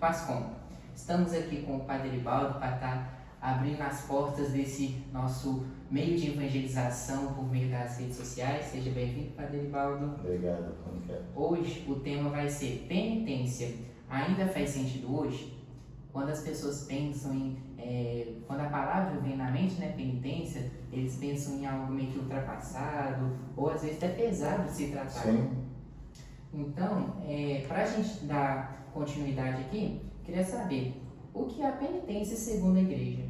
Pascom. Estamos aqui com o Padre Eribaldo para estar abrindo as portas desse nosso meio de evangelização por meio das redes sociais. Seja bem-vindo, Padre Eribaldo. Obrigado, Mônica. Hoje o tema vai ser penitência. Ainda faz sentido hoje? Quando as pessoas pensam quando a palavra vem na mente, né, penitência, eles pensam em algo meio que ultrapassado, ou às vezes até pesado de se tratar. Sim. Então, para a gente dar continuidade aqui, queria saber o que é a penitência segundo a igreja.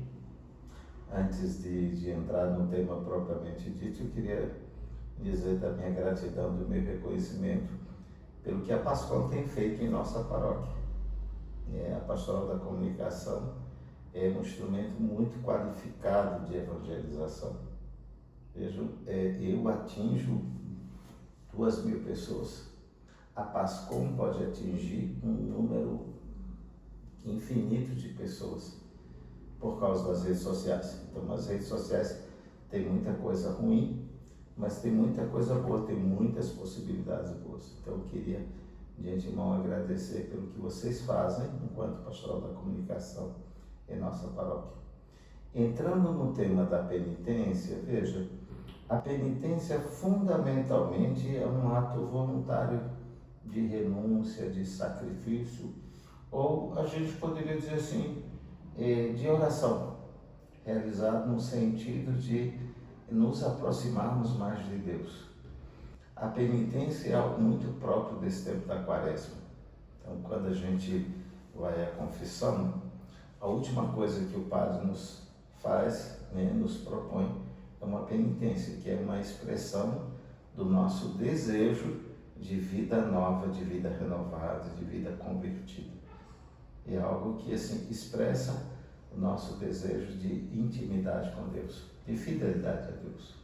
Antes de entrar no tema propriamente dito, eu queria dizer da minha gratidão, do meu reconhecimento pelo que a Pascom tem feito em nossa paróquia. A Pastoral da Comunicação é um instrumento muito qualificado de evangelização. Vejam, eu atinjo 2.000 pessoas. A Pascom pode atingir um número infinito de pessoas por causa das redes sociais. Então, as redes sociais têm muita coisa ruim, mas tem muita coisa boa, tem muitas possibilidades boas. Então, eu queria, de antemão, agradecer pelo que vocês fazem enquanto Pastoral da Comunicação em nossa paróquia. Entrando no tema da penitência, veja, a penitência fundamentalmente é um ato voluntário de renúncia, de sacrifício, ou a gente poderia dizer assim, de oração, realizado no sentido de nos aproximarmos mais de Deus. A penitência é algo muito próprio desse tempo da Quaresma. Então, quando a gente vai à confissão, a última coisa que o padre nos faz, nos propõe, é uma penitência, que é uma expressão do nosso desejo de vida nova, de vida renovada, de vida convertida. É algo que assim expressa o nosso desejo de intimidade com Deus, de fidelidade a Deus.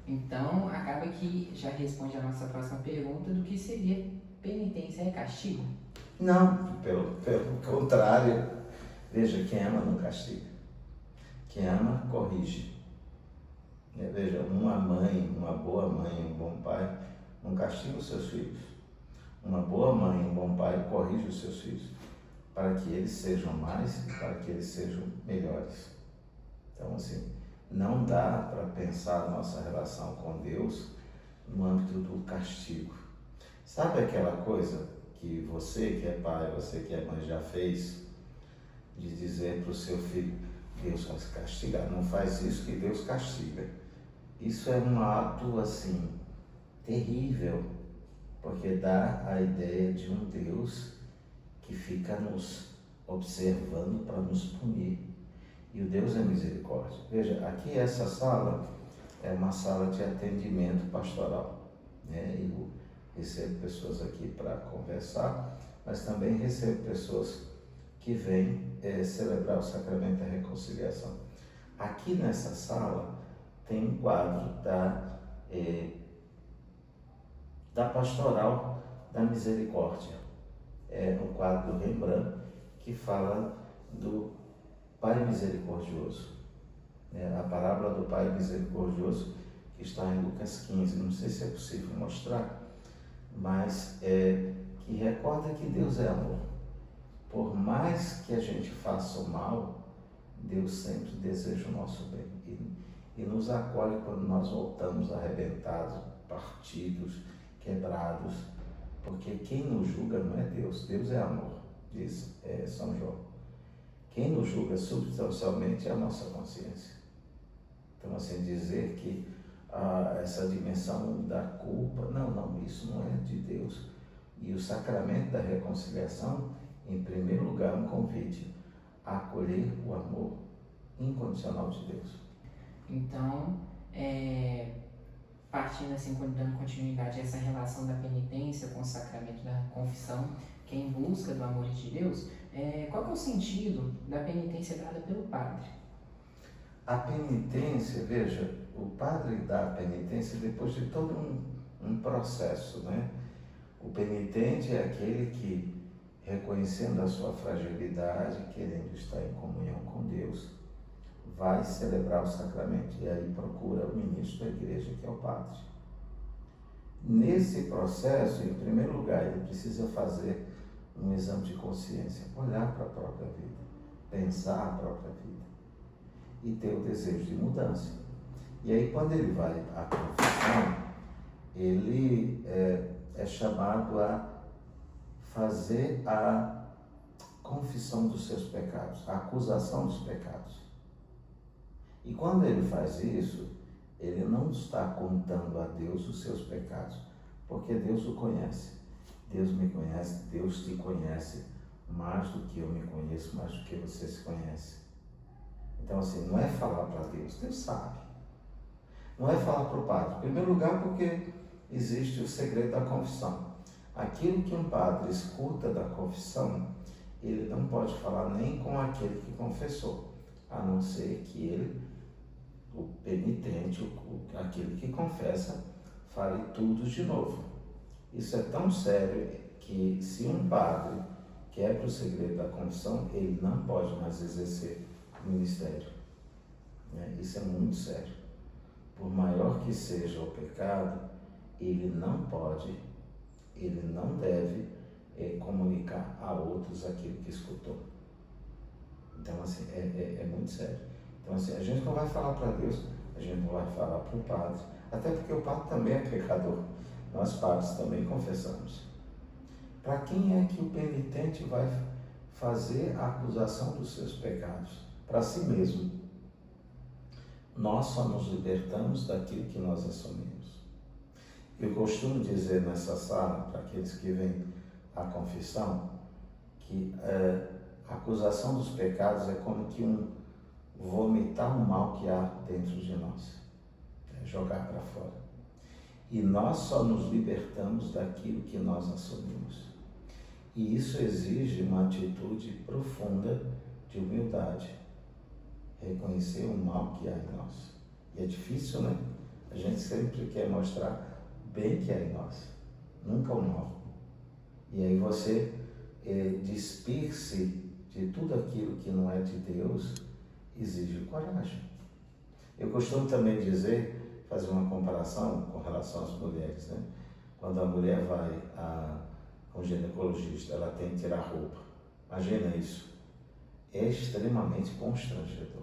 Então, acaba que já responde a nossa próxima pergunta do que seria penitência. É castigo? Não, pelo contrário. Veja, quem ama não castiga. Quem ama, corrige. Veja, uma mãe, uma boa mãe, um bom pai, não castiga os seus filhos. Uma boa mãe, um bom pai, corrige os seus filhos, para que eles sejam mais e para que eles sejam melhores. Então, assim, não dá para pensar a nossa relação com Deus no âmbito do castigo. Sabe aquela coisa que você que é pai, você que é mãe já fez, de dizer para o seu filho, Deus vai se castigar, não faz isso que Deus castiga. Isso é um ato, assim, terrível, porque dá a ideia de um Deus que fica nos observando para nos punir. E o Deus é misericórdia. Veja, aqui essa sala é uma sala de atendimento pastoral. Eu recebo pessoas aqui para conversar, mas também recebo pessoas que vêm celebrar o sacramento da reconciliação. Aqui nessa sala tem um quadro da pastoral da misericórdia. É um quadro do Rembrandt que fala do Pai misericordioso. A parábola do Pai misericordioso que está em Lucas 15. Não sei se é possível mostrar, mas que recorda que Deus é amor. Por mais que a gente faça o mal, Deus sempre deseja o nosso bem e nos acolhe quando nós voltamos arrebentados, partidos, quebrados, porque quem nos julga não é Deus, Deus é amor, diz São João. Quem nos julga substancialmente é a nossa consciência. Então, assim, dizer que essa dimensão da culpa, não, isso não é de Deus. E o sacramento da reconciliação, em primeiro lugar, um convite a acolher o amor incondicional de Deus. Então, partindo assim, dando continuidade a essa relação da penitência com o sacramento da confissão, que é em busca do amor de Deus, qual que é o sentido da penitência dada pelo padre? A penitência, veja, o padre dá a penitência depois de todo um processo, O penitente é aquele que, reconhecendo a sua fragilidade, querendo estar em comunhão com Deus, vai celebrar o sacramento e aí procura o ministro da igreja, que é o padre. Nesse processo, em primeiro lugar, ele precisa fazer um exame de consciência, olhar para a própria vida, pensar a própria vida e ter o desejo de mudança. E aí, quando ele vai à confissão, ele é chamado a fazer a confissão dos seus pecados, a acusação dos pecados. E quando ele faz isso, ele não está contando a Deus os seus pecados, porque Deus o conhece. Deus me conhece, Deus te conhece mais do que eu me conheço, mais do que você se conhece. Então, assim, não é falar para Deus, Deus sabe. Não é falar para o padre. Em primeiro lugar, porque existe o segredo da confissão. Aquilo que um padre escuta da confissão, ele não pode falar nem com aquele que confessou, a não ser que ele, o penitente, aquele que confessa, fale tudo de novo. Isso é tão sério que se um padre quebra o segredo da confissão, ele não pode mais exercer o ministério. Isso é muito sério. Por maior que seja o pecado, ele não pode, ele não deve comunicar a outros aquilo que escutou. Então, assim, é muito sério. Então, assim, a gente não vai falar para Deus, a gente não vai falar para o padre, até porque o padre também é pecador. Nós padres também confessamos. Para quem é que o penitente vai fazer a acusação dos seus pecados? Para si mesmo. Nós só nos libertamos daquilo que nós assumimos. Eu costumo dizer nessa sala, para aqueles que vêm à confissão, que a acusação dos pecados é como que vomitar um mal que há dentro de nós, jogar para fora. E nós só nos libertamos daquilo que nós assumimos. E isso exige uma atitude profunda de humildade. Reconhecer o mal que há em nós. E é difícil, né? A gente sempre quer mostrar o bem que há em nós, nunca o mal. E aí você despir-se de tudo aquilo que não é de Deus exige coragem. Eu costumo também dizer, fazer uma comparação com relação às mulheres, né? Quando a mulher vai a um ginecologista, ela tem que tirar a roupa. Imagina isso. É extremamente constrangedor.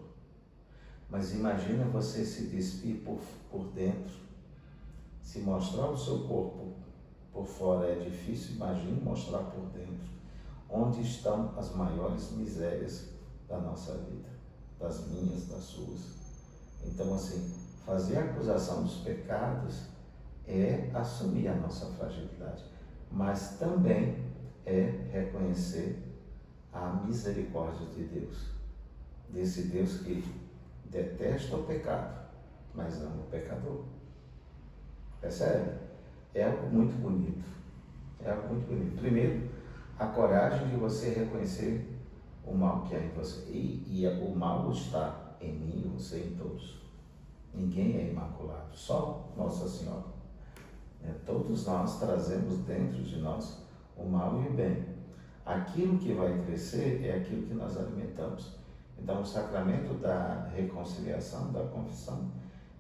Mas imagina você se despir por dentro. Se mostrar o seu corpo por fora é difícil, imagine mostrar por dentro. Onde estão as maiores misérias da nossa vida, das minhas, das suas. Então, assim, fazer a acusação dos pecados é assumir a nossa fragilidade, mas também é reconhecer a misericórdia de Deus, desse Deus que detesta o pecado, mas ama o pecador. Percebe? É algo muito bonito. É algo muito bonito. Primeiro, a coragem de você reconhecer o mal que há em você. E o mal está em mim, em você, em todos. Ninguém é imaculado, só Nossa Senhora. Todos nós trazemos dentro de nós o mal e o bem. Aquilo que vai crescer é aquilo que nós alimentamos. Então, o sacramento da reconciliação, da confissão,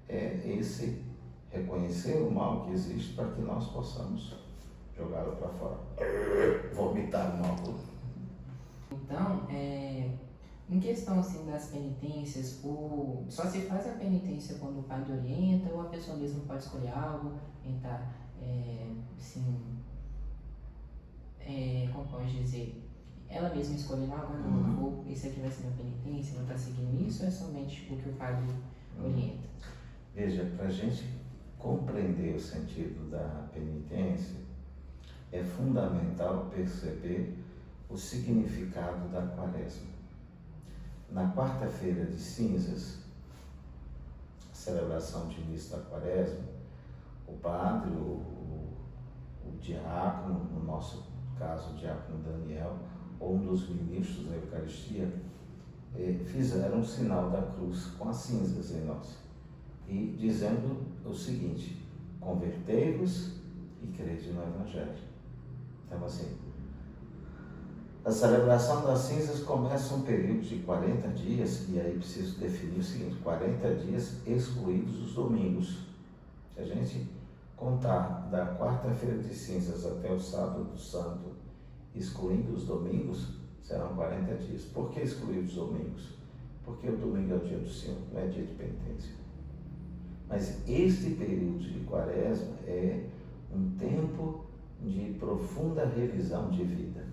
é esse reconhecer o mal que existe para que nós possamos jogá-lo para fora, vomitar o mal. Então, em questão assim das penitências, só se faz a penitência quando o padre orienta ou a pessoa mesmo pode escolher algo, tentar, como pode dizer, ela mesma escolher algo, não vou, esse aqui vai ser minha penitência, vou estar seguindo isso, ou é somente o que o padre orienta? Veja, para a gente compreender o sentido da penitência, é fundamental perceber o significado da quaresma. Na quarta-feira de cinzas, a celebração de início da quaresma, o padre, o diácono, no nosso caso o diácono Daniel, ou um dos ministros da Eucaristia, fizeram um sinal da cruz com as cinzas em nós, e dizendo o seguinte: convertei-vos e crede no Evangelho. Então, assim, a celebração das cinzas começa um período de 40 dias, e aí preciso definir o seguinte: 40 dias excluídos os domingos. Se a gente contar da quarta-feira de cinzas até o sábado santo, excluindo os domingos, serão 40 dias. Por que excluir os domingos? Porque o domingo é o dia do Senhor, não é dia de penitência. Mas este período de quaresma é um tempo de profunda revisão de vida.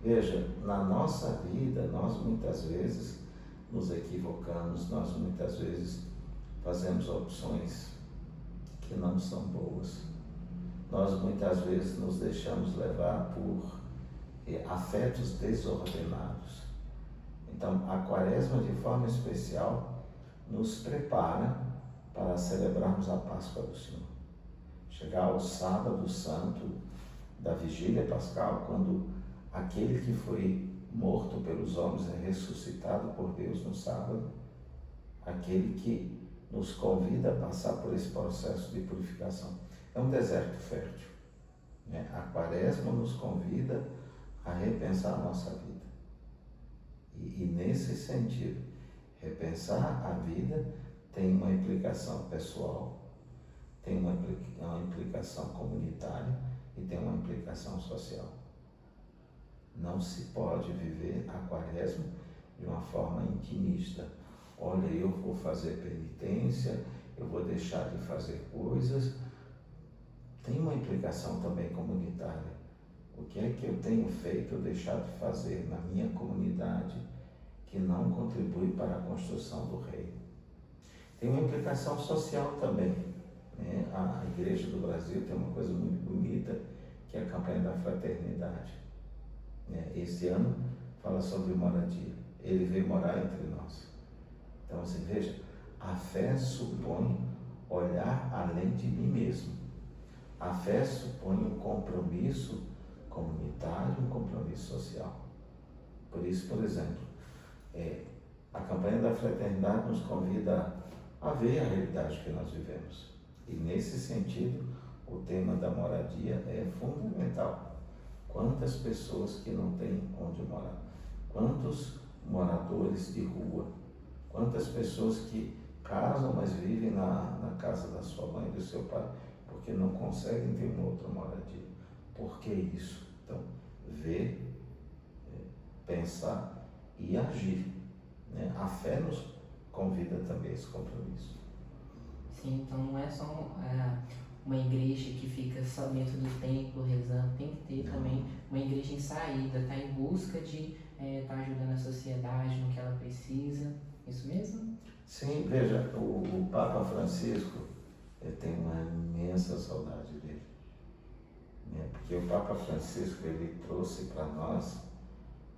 Veja, na nossa vida, nós muitas vezes nos equivocamos, nós muitas vezes fazemos opções que não são boas. Nós muitas vezes nos deixamos levar por afetos desordenados. Então, a quaresma, de forma especial, nos prepara para celebrarmos a Páscoa do Senhor. Chegar ao sábado santo da vigília pascal, quando aquele que foi morto pelos homens é ressuscitado por Deus no sábado, aquele que nos convida a passar por esse processo de purificação. É um deserto fértil, né? A quaresma nos convida a repensar a nossa vida. E nesse sentido, repensar a vida tem uma implicação pessoal, tem uma implicação comunitária e tem uma implicação social. Não se pode viver a quaresma de uma forma intimista. Olha, eu vou fazer penitência, eu vou deixar de fazer coisas. Tem uma implicação também comunitária. O que é que eu tenho feito ou deixado de fazer na minha comunidade que não contribui para a construção do reino? Tem uma implicação social também, né? A Igreja do Brasil tem uma coisa muito bonita, que é a campanha da fraternidade. Esse ano fala sobre moradia. Ele veio morar entre nós. Então, assim, veja, a fé supõe olhar além de mim mesmo. A fé supõe um compromisso comunitário, um compromisso social. Por isso, por exemplo, a campanha da fraternidade nos convida a ver a realidade que nós vivemos. E nesse sentido, o tema da moradia é fundamental. Quantas pessoas que não têm onde morar? Quantos moradores de rua? Quantas pessoas que casam, mas vivem na casa da sua mãe e do seu pai, porque não conseguem ter uma outra moradia? Por que isso? Então, ver, pensar e agir, né? A fé nos convida também a esse compromisso. Sim, então não é só uma igreja que fica só dentro do templo rezando, tem que ter também uma igreja em saída, tá em busca de estar ajudando a sociedade no que ela precisa. Isso mesmo? Sim, veja, o Papa Francisco, eu tenho uma imensa saudade dele, né? Porque o Papa Francisco, ele trouxe para nós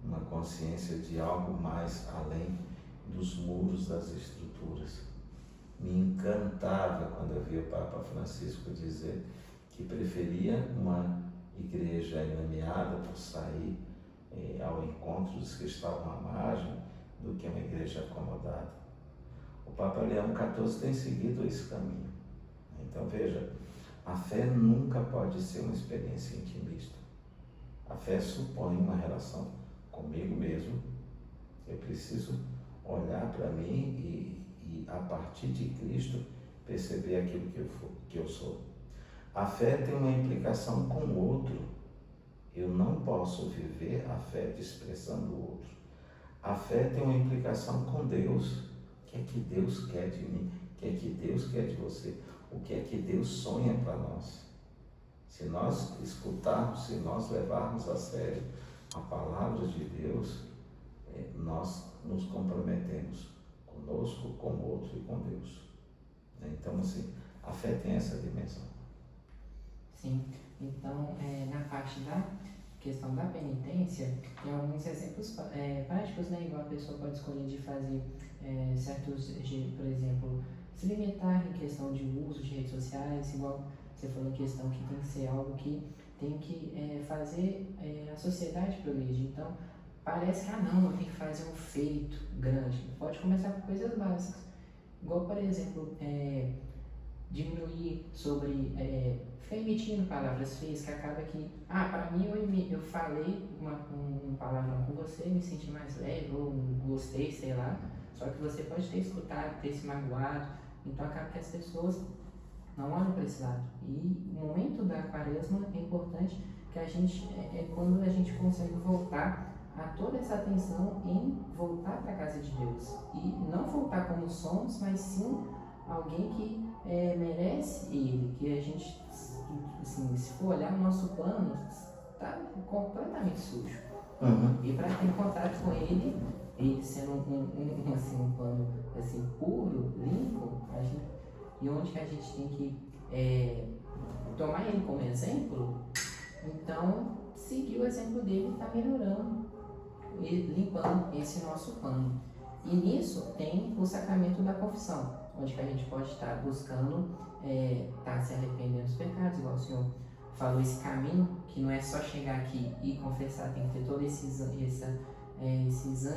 uma consciência de algo mais além dos muros das estruturas. Me encantava quando eu via o Papa Francisco dizer que preferia uma igreja enlameada por sair ao encontro dos que estavam à margem do que uma igreja acomodada. O Papa Leão XIV tem seguido esse caminho. Então veja, a fé nunca pode ser uma experiência intimista. A fé supõe uma relação comigo mesmo. Eu preciso olhar para mim e a partir de Cristo perceber aquilo que eu sou. A fé tem uma implicação com o outro. Eu não posso viver a fé desprezando o outro. A fé tem uma implicação com Deus. O que é que Deus quer de mim? O que é que Deus quer de você? O que é que Deus sonha para nós? Se nós escutarmos, se nós levarmos a sério a palavra de Deus, nós nos comprometemos conosco, com o outro e com Deus. Então, assim, a fé tem essa dimensão. Sim, então, na parte da questão da penitência, tem alguns exemplos práticos, né? Igual a pessoa pode escolher de fazer certos, por exemplo, se limitar em questão de uso de redes sociais, igual você falou, em questão que tem que ser algo que tem que fazer a sociedade progredir. Então, parece que, não, tem que fazer um feito grande. Pode começar com coisas básicas. Igual, por exemplo, diminuir sobre ficar emitindo palavras feias, que acaba que, para mim eu falei um palavrão com você, me senti mais leve, ou gostei, sei lá, só que você pode ter escutado, ter se magoado, então acaba que as pessoas não olham para esse lado. E no momento da quaresma é importante que a gente é quando a gente consegue voltar a toda essa atenção em voltar para a casa de Deus. E não voltar como somos, mas sim alguém que merece Ele, que a gente, assim, se for olhar o nosso plano, está completamente sujo. E para ter contato com Ele sendo um plano assim, puro, limpo, e onde que a gente tem que tomar Ele como exemplo, então seguir o exemplo dele e está melhorando e limpando esse nosso pano. E nisso tem o sacramento da confissão, onde que a gente pode estar buscando estar se arrependendo dos pecados, igual o Senhor falou, esse caminho que não é só chegar aqui e confessar, tem que ter todo esse exame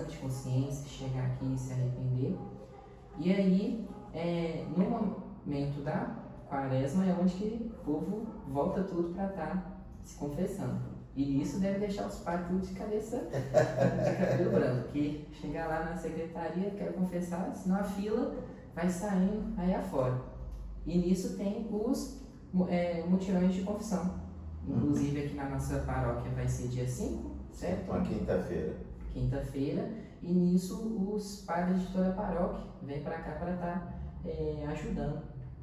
de consciência, chegar aqui e se arrepender. E aí, no momento da quaresma, é onde que o povo volta tudo para estar se confessando. E isso deve deixar os pais tudo de cabelo branco, que chegar lá na secretaria, quer confessar, senão a fila vai saindo aí afora. E nisso tem os mutirões de confissão. Inclusive aqui na nossa paróquia vai ser dia 5, certo? Uma quinta-feira. Quinta-feira. E nisso os padres de toda a paróquia vêm para cá para estar ajudando.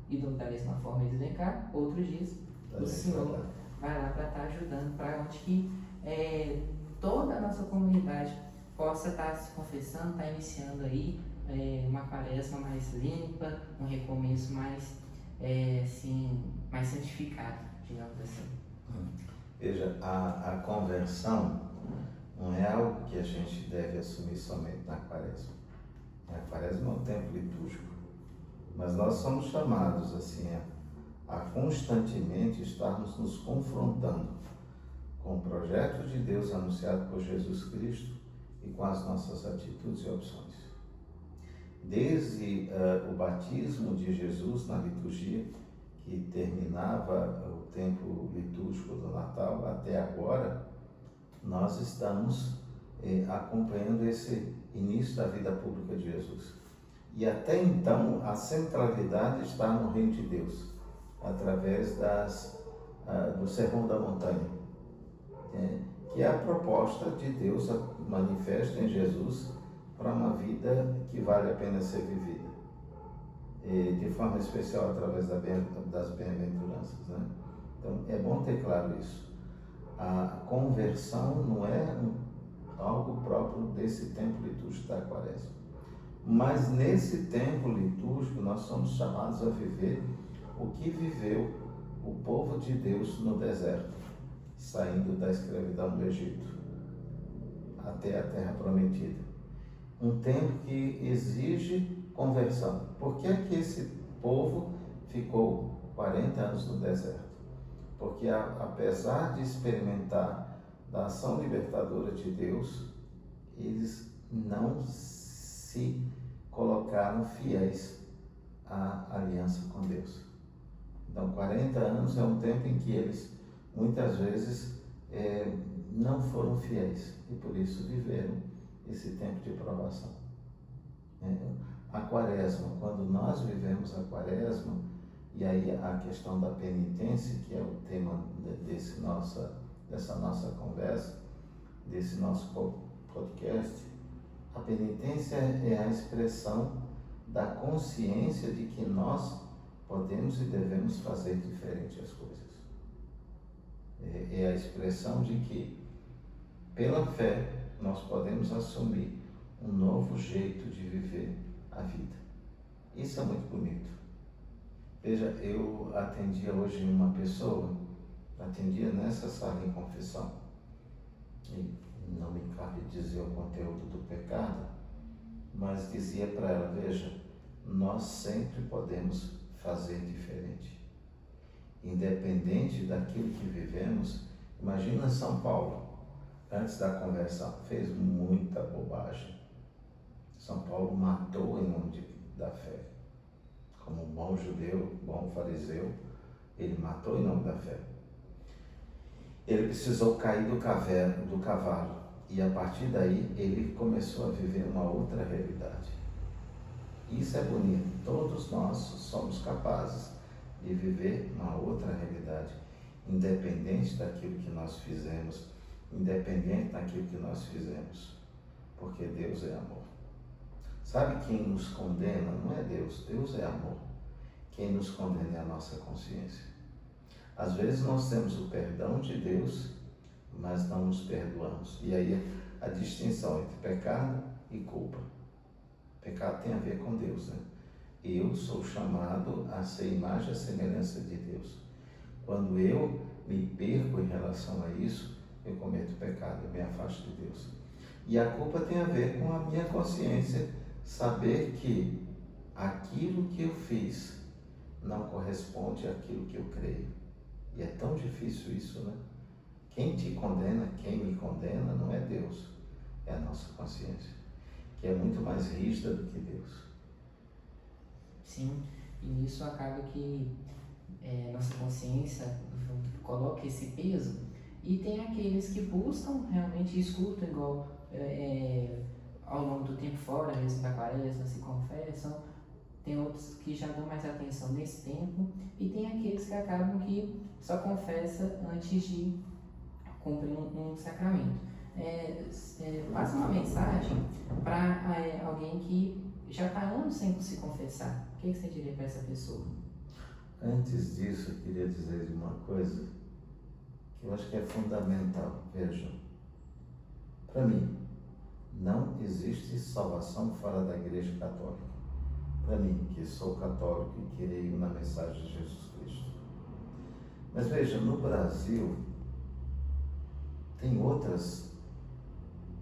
E da mesma forma eles vêm cá, outros dias o Senhor vai lá para estar ajudando, para onde que toda a nossa comunidade possa estar se confessando, estar iniciando aí uma quaresma mais limpa, um recomeço mais mais santificado, digamos assim. Veja, a conversão não é algo que a gente deve assumir somente na quaresma. A quaresma é um tempo litúrgico, mas nós somos chamados assim a constantemente estarmos nos confrontando com o projeto de Deus anunciado por Jesus Cristo e com as nossas atitudes e opções. Desde o batismo de Jesus na liturgia, que terminava o tempo litúrgico do Natal, até agora, nós estamos acompanhando esse início da vida pública de Jesus. E até então, a centralidade está no Reino de Deus, através do Sermão da Montanha, que é a proposta de Deus manifesta em Jesus para uma vida que vale a pena ser vivida. De forma especial através das bem-aventuranças, né? Então é bom ter claro isso. A conversão não é algo próprio desse tempo litúrgico da quaresma, mas nesse tempo litúrgico nós somos chamados a viver o que viveu o povo de Deus no deserto, saindo da escravidão do Egito até a terra prometida. Um tempo que exige conversão. Por que é que esse povo ficou 40 anos no deserto? Porque apesar de experimentar da ação libertadora de Deus, eles não se colocaram fiéis à aliança com Deus. Então 40 anos é um tempo em que eles muitas vezes não foram fiéis e por isso viveram esse tempo de provação. A quaresma, quando nós vivemos a quaresma, e aí a questão da penitência, que é o tema dessa nossa conversa, desse nosso podcast, a penitência é a expressão da consciência de que nós podemos e devemos fazer diferente as coisas. É a expressão de que, pela fé, nós podemos assumir um novo jeito de viver a vida. Isso é muito bonito. Veja, eu atendia hoje uma pessoa, atendia nessa sala em confissão, e não me cabe dizer o conteúdo do pecado, mas dizia para ela, veja, nós sempre podemos fazer diferente. Independente daquilo que vivemos, imagina São Paulo, antes da conversão, fez muita bobagem. São Paulo matou em nome da fé. Como um bom judeu, bom fariseu, ele matou em nome da fé. Ele precisou cair do cavalo e a partir daí ele começou a viver uma outra realidade. Isso é bonito. Todos nós somos capazes de viver uma outra realidade. independente daquilo que nós fizemos, independente daquilo que nós fizemos, porque Deus é amor. Sabe quem nos condena? Não é Deus, Deus é amor. Quem nos condena é a nossa consciência. Às vezes nós temos o perdão de Deus, mas não nos perdoamos. E aí a distinção entre pecado e culpa. Pecado tem a ver com Deus, né? Eu sou chamado a ser imagem e semelhança de Deus. Quando eu me perco em relação a isso, eu cometo pecado, eu me afasto de Deus. E a culpa tem a ver com a minha consciência, saber que aquilo que eu fiz não corresponde àquilo que eu creio. E é tão difícil isso, né? Quem te condena, quem me condena, não é Deus, é a nossa consciência, que é muito mais rígida do que Deus. Sim, e nisso acaba que nossa consciência coloca esse peso, e tem aqueles que buscam, realmente escutam, igual ao longo do tempo fora, mesmo da quaresma, se confessam. Tem outros que já dão mais atenção nesse tempo, e tem aqueles que acabam que só confessa antes de cumprir um sacramento. Passa uma mensagem para alguém que já está anos sem se confessar. O que você diria para essa pessoa? Antes disso, eu queria dizer uma coisa que eu acho que é fundamental. Vejam, para mim, não existe salvação fora da Igreja Católica. Para mim, que sou católico e creio na mensagem de Jesus Cristo. Mas veja, no Brasil, tem outras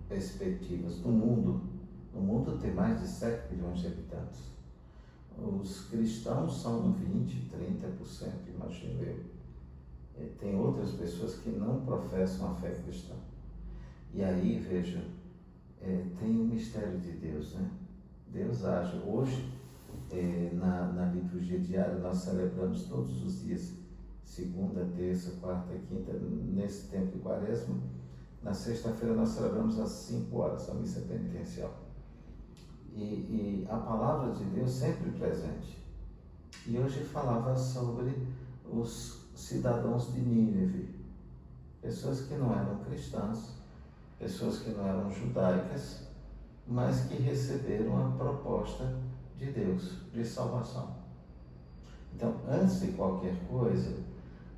perspectivas. No mundo tem mais de 7 bilhões de habitantes. Os cristãos são 20%, 30%, imagino eu. Tem outras pessoas que não professam a fé cristã. E aí, veja, tem o mistério de Deus, né? Deus age. Hoje, na liturgia diária, nós celebramos todos os dias, segunda, terça, quarta, quinta, nesse tempo de quaresma. Na sexta-feira nós celebramos às 5 horas a missa penitencial. E a palavra de Deus sempre presente. E hoje falava sobre os cidadãos de Nínive, pessoas que não eram cristãs, pessoas que não eram judaicas, mas que receberam a proposta de Deus, de salvação. Então, antes de qualquer coisa,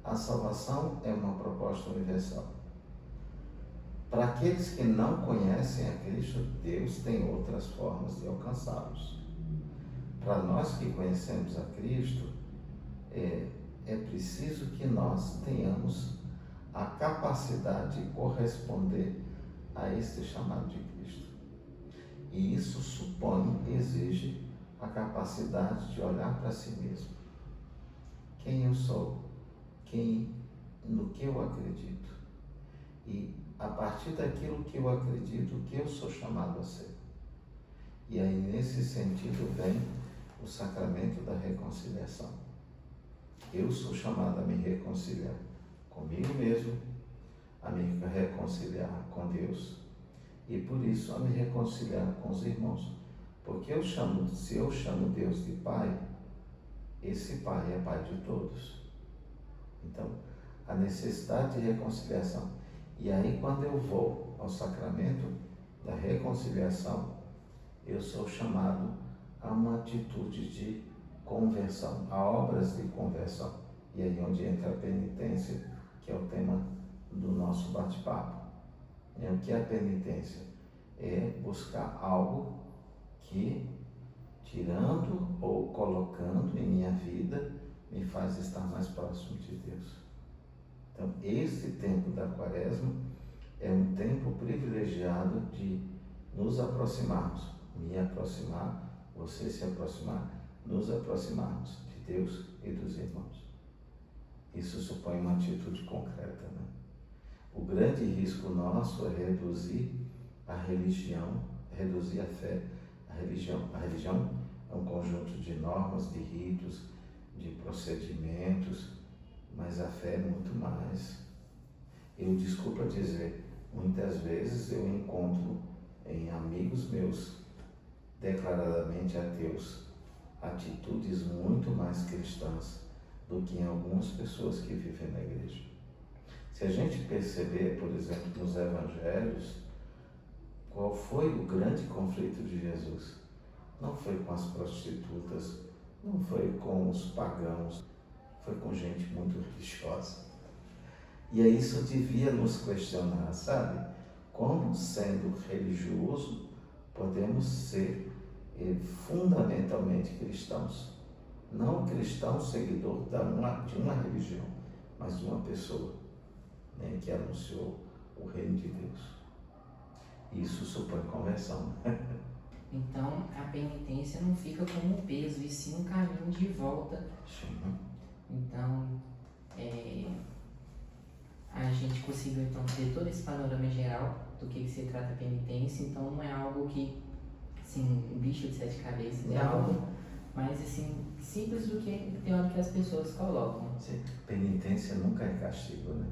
a salvação é uma proposta universal. Para aqueles que não conhecem a Cristo, Deus tem outras formas de alcançá-los. Para nós que conhecemos a Cristo, é preciso que nós tenhamos a capacidade de corresponder a este chamado de Cristo. E isso supõe, exige a capacidade de olhar para si mesmo. Quem eu sou, no que eu acredito. E a partir daquilo que eu acredito, o que eu sou chamado a ser. E aí, nesse sentido, vem o sacramento da reconciliação. Eu sou chamado a me reconciliar comigo mesmo, a me reconciliar com Deus e, por isso, a me reconciliar com os irmãos. Porque se eu chamo Deus de Pai, esse Pai é Pai de todos. Então, a necessidade de reconciliação. E aí, quando eu vou ao sacramento da reconciliação, eu sou chamado a uma atitude de conversão, a obras de conversão. E aí onde entra a penitência, que é o tema do nosso bate-papo. O que é a penitência? É buscar algo que, tirando ou colocando em minha vida, me faz estar mais próximo de Deus. Então, esse tempo da Quaresma é um tempo privilegiado de nos aproximarmos, me aproximar, você se aproximar, nos aproximarmos de Deus e dos irmãos. Isso supõe uma atitude concreta, né? O grande risco nosso é reduzir a religião, reduzir a fé. A religião é um conjunto de normas, de ritos, de procedimentos, mas a fé é muito mais. Eu, desculpa dizer, muitas vezes eu encontro em amigos meus, declaradamente ateus, atitudes muito mais cristãs do que em algumas pessoas que vivem na igreja. Se a gente perceber, por exemplo, nos evangelhos, qual foi o grande conflito de Jesus? Não foi com as prostitutas, não foi com os pagãos, foi com gente muito religiosa. E aí isso devia nos questionar, sabe? Como, sendo religioso, podemos ser fundamentalmente cristãos? Não cristão seguidor de uma religião, mas de uma pessoa, né, que anunciou o reino de Deus. Isso supõe conversão. Então, a penitência não fica como um peso, e sim um caminho de volta. Sim. Então, a gente conseguiu então ter todo esse panorama geral do que se trata a penitência. Então, não é algo que, assim, um bicho de sete cabeças, é algo mais, assim, simples do que tem hora que as pessoas colocam. Sim. Penitência nunca é castigo, né?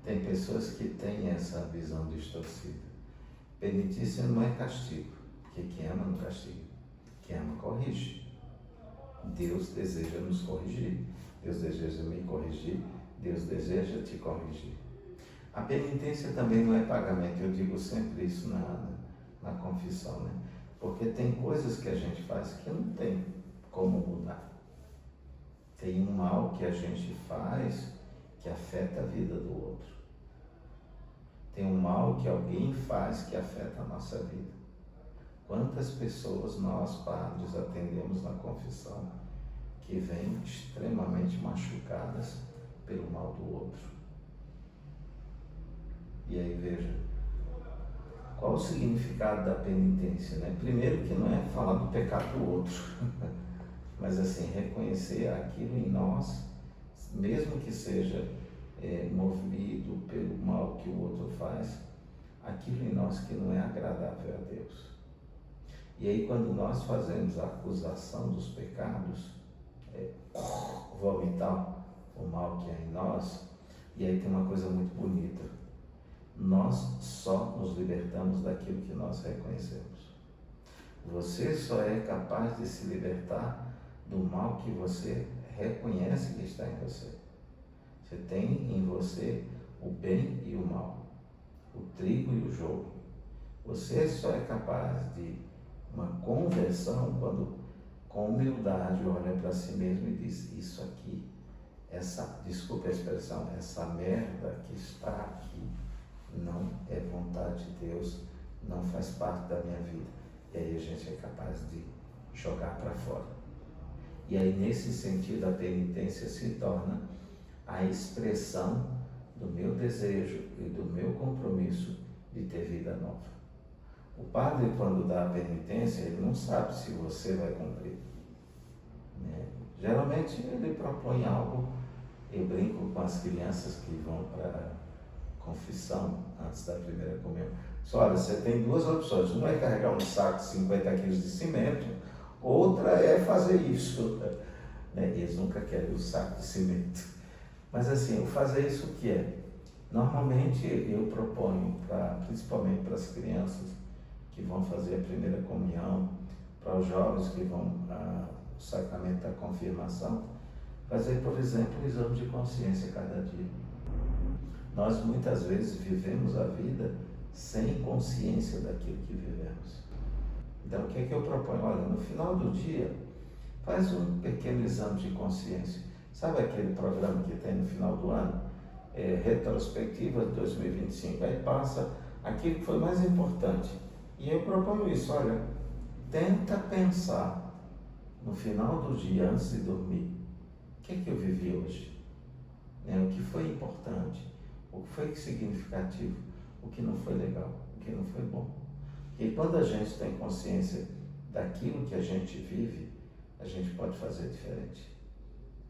Tem pessoas que têm essa visão distorcida. Penitência não é castigo, porque quem ama não castiga, quem ama corrige. Deus deseja nos corrigir, Deus deseja me corrigir, Deus deseja te corrigir. A penitência também não é pagamento, eu digo sempre isso na confissão, né? Porque tem coisas que a gente faz que não tem como mudar. Tem um mal que a gente faz que afeta a vida do outro. Tem um mal que alguém faz que afeta a nossa vida. Quantas pessoas nós, padres, atendemos na confissão que vêm extremamente machucadas pelo mal do outro? E aí veja, qual o significado da penitência, né? Primeiro que não é falar do pecado do outro, mas assim, reconhecer aquilo em nós, mesmo que seja movido pelo mal que o outro faz, aquilo em nós que não é agradável a Deus. E aí quando nós fazemos a acusação dos pecados, vomitar o mal que há em nós, e aí tem uma coisa muito bonita, nós só nos libertamos daquilo que nós reconhecemos. Você só é capaz de se libertar do mal que você reconhece que está em você. Você tem em você o bem e o mal, o trigo e o joio. Você só é capaz de uma conversão quando, com humildade, olha para si mesmo e diz: isso aqui, desculpa a expressão, essa merda que está aqui não é vontade de Deus, não faz parte da minha vida. E aí a gente é capaz de jogar para fora. E aí, nesse sentido, a penitência se torna a expressão do meu desejo e do meu compromisso de ter vida nova. O padre, quando dá a penitência, ele não sabe se você vai cumprir, né? Geralmente ele propõe algo. Eu brinco com as crianças que vão para a confissão antes da primeira comunhão. Olha, você tem duas opções: uma é carregar um saco de 50 quilos de cimento, outra é fazer isso, né? Eles nunca querem o saco de cimento. Mas assim, o fazer isso o que é? Normalmente eu proponho, principalmente para as crianças que vão fazer a primeira comunhão, para os jovens que vão o sacramento da confirmação, fazer, por exemplo, um exame de consciência cada dia. Nós muitas vezes vivemos a vida sem consciência daquilo que vivemos. Então o que é que eu proponho? Olha, no final do dia, faz um pequeno exame de consciência. Sabe aquele programa que tem no final do ano? Retrospectiva de 2025. Aí passa aquilo que foi mais importante. E eu proponho isso, olha, tenta pensar no final do dia, antes de dormir, o que é que eu vivi hoje? O que foi importante? O que foi significativo? O que não foi legal? O que não foi bom? E quando a gente tem consciência daquilo que a gente vive, a gente pode fazer diferente.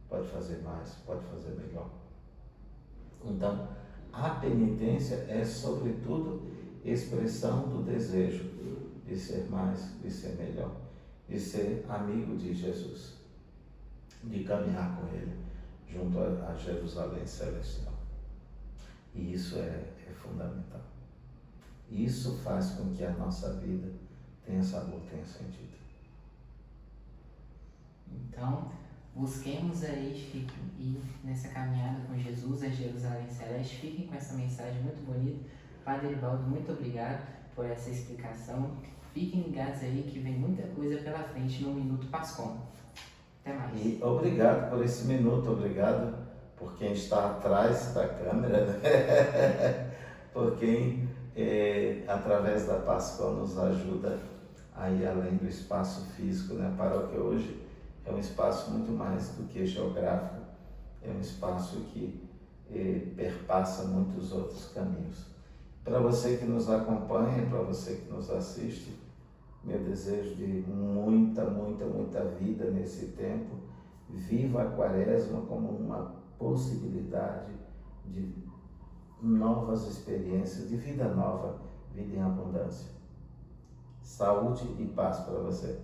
Pode fazer mais, pode fazer melhor. Então, a penitência é, sobretudo, expressão do desejo de ser mais, de ser melhor, de ser amigo de Jesus, de caminhar com Ele junto a Jerusalém Celestial. E isso é fundamental. Isso faz com que a nossa vida tenha sabor, tenha sentido. Então, Busquemos aí ir nessa caminhada com Jesus a Jerusalém Celeste. Fiquem com essa mensagem muito bonita. Padre Erivaldo, muito obrigado por essa explicação. Fiquem ligados aí que vem muita coisa pela frente no Minuto Pascom. Até mais. E obrigado por esse minuto, obrigado por quem está atrás da câmera, né? Por quem, através da Pascom, nos ajuda a ir além do espaço físico, né? A paróquia hoje é um espaço muito mais do que geográfico, é um espaço que perpassa muitos outros caminhos. Para você que nos acompanha, para você que nos assiste, meu desejo de muita vida nesse tempo. Viva a Quaresma como uma possibilidade de novas experiências, de vida nova, vida em abundância. Saúde e paz para você.